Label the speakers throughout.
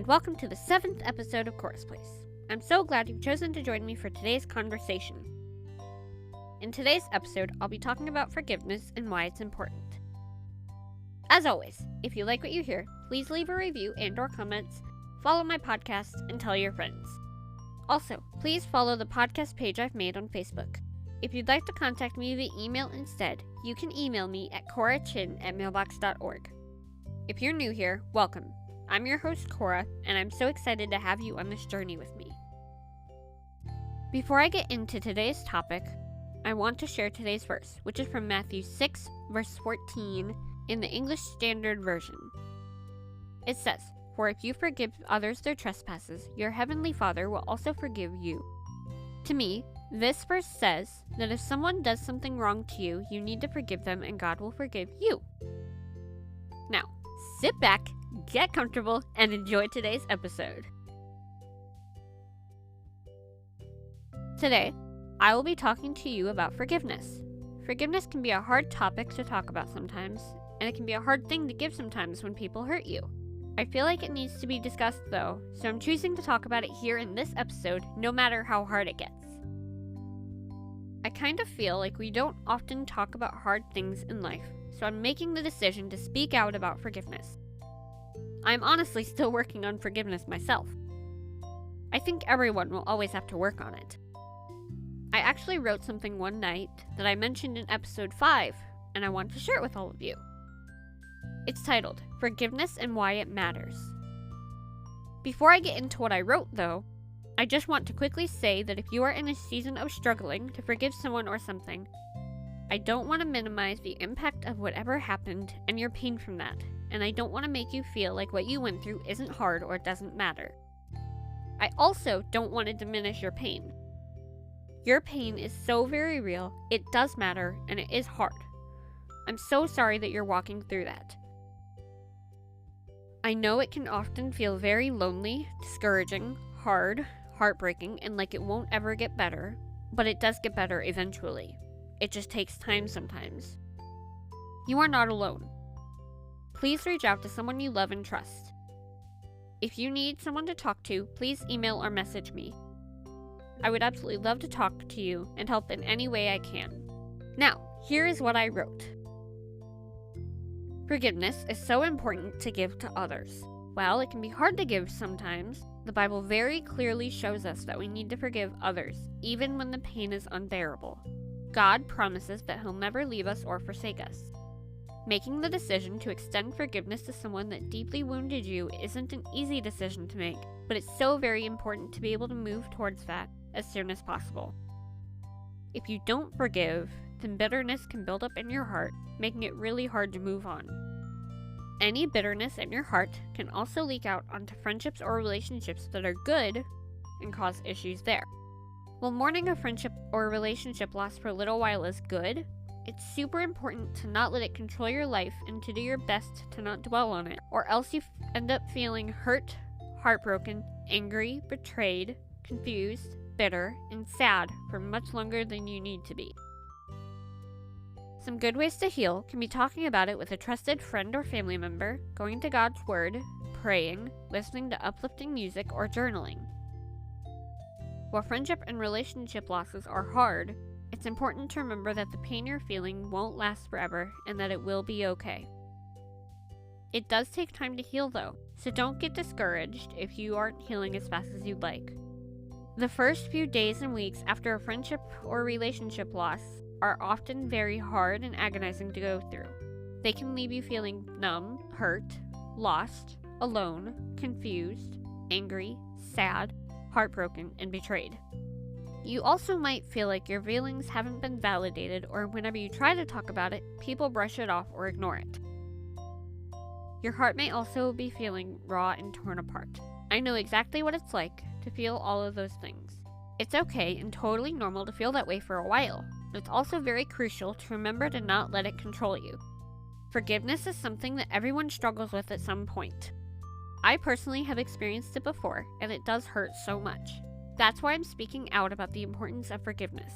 Speaker 1: and welcome to the 7th episode of Cora's Place. I'm so glad you've chosen to join me for today's conversation. In today's episode, I'll be talking about forgiveness and why it's important. As always, if you like what you hear, please leave a review and/or comments, follow my podcast, and tell your friends. Also, please follow the podcast page I've made on Facebook. If you'd like to contact me via email instead, you can email me at corachin@mailbox.org. If you're new here, welcome. I'm your host, Cora, and I'm so excited to have you on this journey with me. Before I get into today's topic, I want to share today's verse, which is from Matthew 6, verse 14, in the English Standard Version. It says, "For if you forgive others their trespasses, your heavenly Father will also forgive you." To me, this verse says that if someone does something wrong to you, you need to forgive them and God will forgive you. Now, sit back, get comfortable, and enjoy today's episode. Today, I will be talking to you about forgiveness. Forgiveness can be a hard topic to talk about sometimes, and it can be a hard thing to give sometimes when people hurt you. I feel like it needs to be discussed though, so I'm choosing to talk about it here in this episode, no matter how hard it gets. I kind of feel like we don't often talk about hard things in life, so I'm making the decision to speak out about forgiveness. I'm honestly still working on forgiveness myself. I think everyone will always have to work on it. I actually wrote something one night that I mentioned in episode 5, and I want to share it with all of you. It's titled, Forgiveness and Why It Matters. Before I get into what I wrote, though, I just want to quickly say that if you are in a season of struggling to forgive someone or something, I don't want to minimize the impact of whatever happened and your pain from that, and I don't want to make you feel like what you went through isn't hard or doesn't matter. I also don't want to diminish your pain. Your pain is so very real, it does matter, and it is hard. I'm so sorry that you're walking through that. I know it can often feel very lonely, discouraging, hard, heartbreaking, and like it won't ever get better, but it does get better eventually. It just takes time sometimes. You are not alone. Please reach out to someone you love and trust. If you need someone to talk to, please email or message me. I would absolutely love to talk to you and help in any way I can. Now, here is what I wrote. Forgiveness is so important to give to others. While it can be hard to give sometimes, the Bible very clearly shows us that we need to forgive others, even when the pain is unbearable. God promises that He'll never leave us or forsake us. Making the decision to extend forgiveness to someone that deeply wounded you isn't an easy decision to make, but it's so very important to be able to move towards that as soon as possible. If you don't forgive, then bitterness can build up in your heart, making it really hard to move on. Any bitterness in your heart can also leak out onto friendships or relationships that are good and cause issues there. While mourning a friendship or relationship loss for a little while is good, it's super important to not let it control your life and to do your best to not dwell on it, or else you end up feeling hurt, heartbroken, angry, betrayed, confused, bitter, and sad for much longer than you need to be. Some good ways to heal can be talking about it with a trusted friend or family member, going to God's Word, praying, listening to uplifting music, or journaling. While friendship and relationship losses are hard, it's important to remember that the pain you're feeling won't last forever and that it will be okay. It does take time to heal though, so don't get discouraged if you aren't healing as fast as you'd like. The first few days and weeks after a friendship or relationship loss are often very hard and agonizing to go through. They can leave you feeling numb, hurt, lost, alone, confused, angry, sad, heartbroken, and betrayed. You also might feel like your feelings haven't been validated, or whenever you try to talk about it, people brush it off or ignore it. Your heart may also be feeling raw and torn apart. I know exactly what it's like to feel all of those things. It's okay and totally normal to feel that way for a while, but it's also very crucial to remember to not let it control you. Forgiveness is something that everyone struggles with at some point. I personally have experienced it before, and it does hurt so much. That's why I'm speaking out about the importance of forgiveness.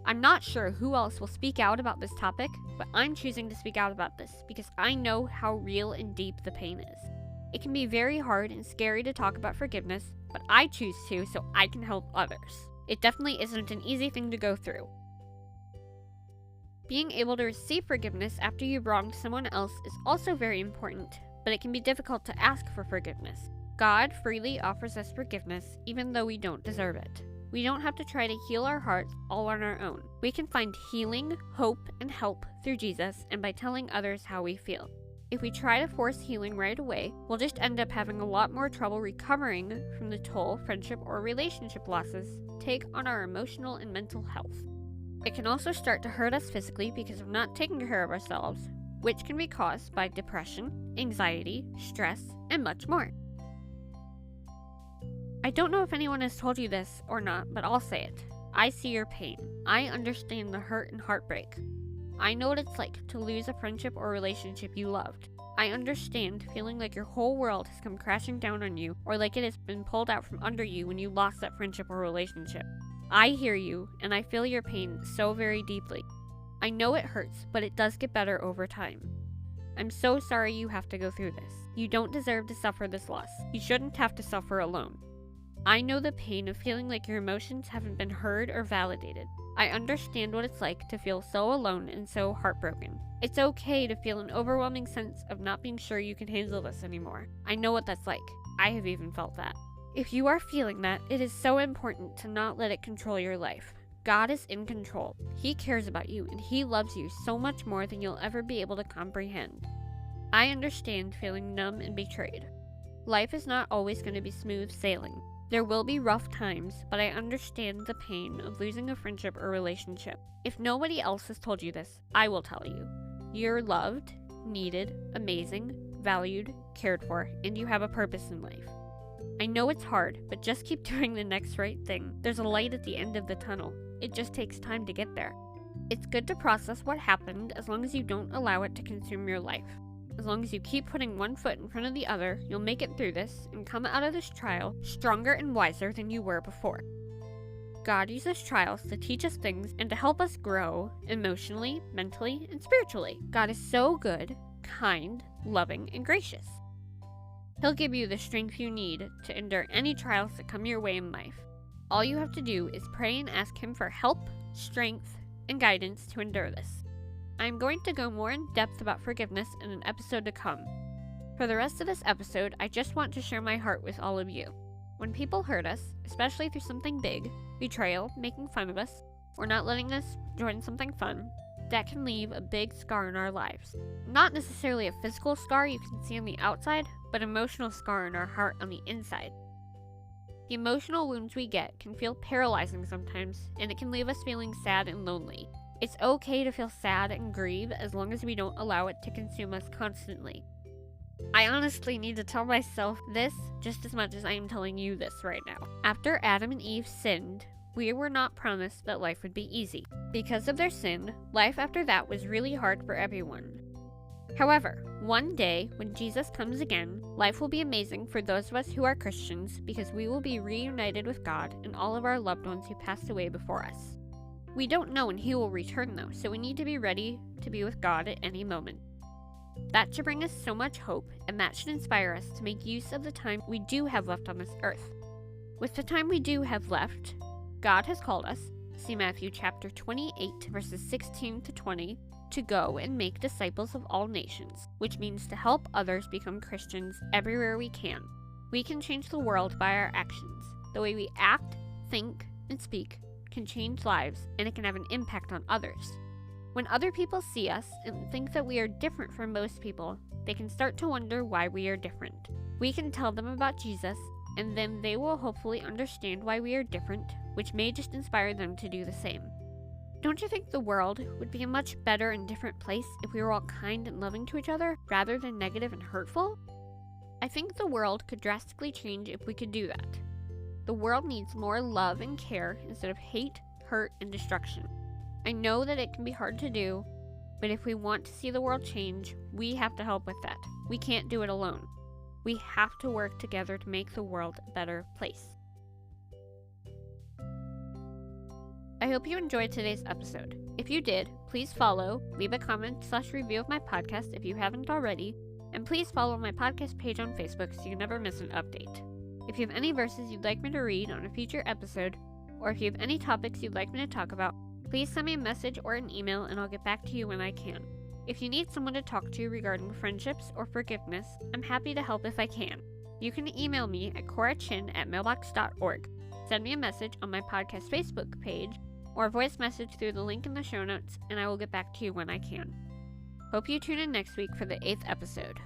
Speaker 1: I'm not sure who else will speak out about this topic, but I'm choosing to speak out about this because I know how real and deep the pain is. It can be very hard and scary to talk about forgiveness, but I choose to so I can help others. It definitely isn't an easy thing to go through. Being able to receive forgiveness after you've wronged someone else is also very important, but it can be difficult to ask for forgiveness. God freely offers us forgiveness even though we don't deserve it. We don't have to try to heal our hearts all on our own. We can find healing, hope, and help through Jesus and by telling others how we feel. If we try to force healing right away, we'll just end up having a lot more trouble recovering from the toll friendship or relationship losses take on our emotional and mental health. It can also start to hurt us physically because of not taking care of ourselves, which can be caused by depression, anxiety, stress, and much more. I don't know if anyone has told you this or not, but I'll say it. I see your pain. I understand the hurt and heartbreak. I know what it's like to lose a friendship or relationship you loved. I understand feeling like your whole world has come crashing down on you, or like it has been pulled out from under you when you lost that friendship or relationship. I hear you, and I feel your pain so very deeply. I know it hurts, but it does get better over time. I'm so sorry you have to go through this. You don't deserve to suffer this loss. You shouldn't have to suffer alone. I know the pain of feeling like your emotions haven't been heard or validated. I understand what it's like to feel so alone and so heartbroken. It's okay to feel an overwhelming sense of not being sure you can handle this anymore. I know what that's like. I have even felt that. If you are feeling that, it is so important to not let it control your life. God is in control. He cares about you, and He loves you so much more than you'll ever be able to comprehend. I understand feeling numb and betrayed. Life is not always going to be smooth sailing. There will be rough times, but I understand the pain of losing a friendship or relationship. If nobody else has told you this, I will tell you. You're loved, needed, amazing, valued, cared for, and you have a purpose in life. I know it's hard, but just keep doing the next right thing. There's a light at the end of the tunnel. It just takes time to get there. It's good to process what happened as long as you don't allow it to consume your life. As long as you keep putting one foot in front of the other, you'll make it through this and come out of this trial stronger and wiser than you were before. God uses trials to teach us things and to help us grow emotionally, mentally, and spiritually. God is so good, kind, loving, and gracious. He'll give you the strength you need to endure any trials that come your way in life. All you have to do is pray and ask Him for help, strength, and guidance to endure this. I'm going to go more in depth about forgiveness in an episode to come. For the rest of this episode, I just want to share my heart with all of you. When people hurt us, especially through something big, betrayal, making fun of us, or not letting us join something fun, that can leave a big scar in our lives. Not necessarily a physical scar you can see on the outside, but an emotional scar in our heart on the inside. The emotional wounds we get can feel paralyzing sometimes, and it can leave us feeling sad and lonely. It's okay to feel sad and grieve as long as we don't allow it to consume us constantly. I honestly need to tell myself this just as much as I am telling you this right now. After Adam and Eve sinned, we were not promised that life would be easy. Because of their sin, life after that was really hard for everyone. However, one day, when Jesus comes again, life will be amazing for those of us who are Christians because we will be reunited with God and all of our loved ones who passed away before us. We don't know when He will return though, so we need to be ready to be with God at any moment. That should bring us so much hope, and that should inspire us to make use of the time we do have left on this earth. With the time we do have left, God has called us, see Matthew chapter 28, verses 16 to 20, to go and make disciples of all nations, which means to help others become Christians everywhere we can. We can change the world by our actions. The way we act, think, and speak can change lives, and it can have an impact on others. When other people see us and think that we are different from most people, they can start to wonder why we are different. We can tell them about Jesus, and then they will hopefully understand why we are different, which may just inspire them to do the same. Don't you think the world would be a much better and different place if we were all kind and loving to each other, rather than negative and hurtful? I think the world could drastically change if we could do that. The world needs more love and care instead of hate, hurt, and destruction. I know that it can be hard to do, but if we want to see the world change, we have to help with that. We can't do it alone. We have to work together to make the world a better place. I hope you enjoyed today's episode. If you did, please follow, leave a comment/review of my podcast if you haven't already, And please follow my podcast page on Facebook so you never miss an update. If you have any verses you'd like me to read on a future episode, or if you have any topics you'd like me to talk about, please send me a message or an email and I'll get back to you when I can. If you need someone to talk to regarding friendships or forgiveness, I'm happy to help if I can. You can email me at corachin@mailbox.org, send me a message on my podcast Facebook page, or a voice message through the link in the show notes, and I will get back to you when I can. Hope you tune in next week for the 8th episode.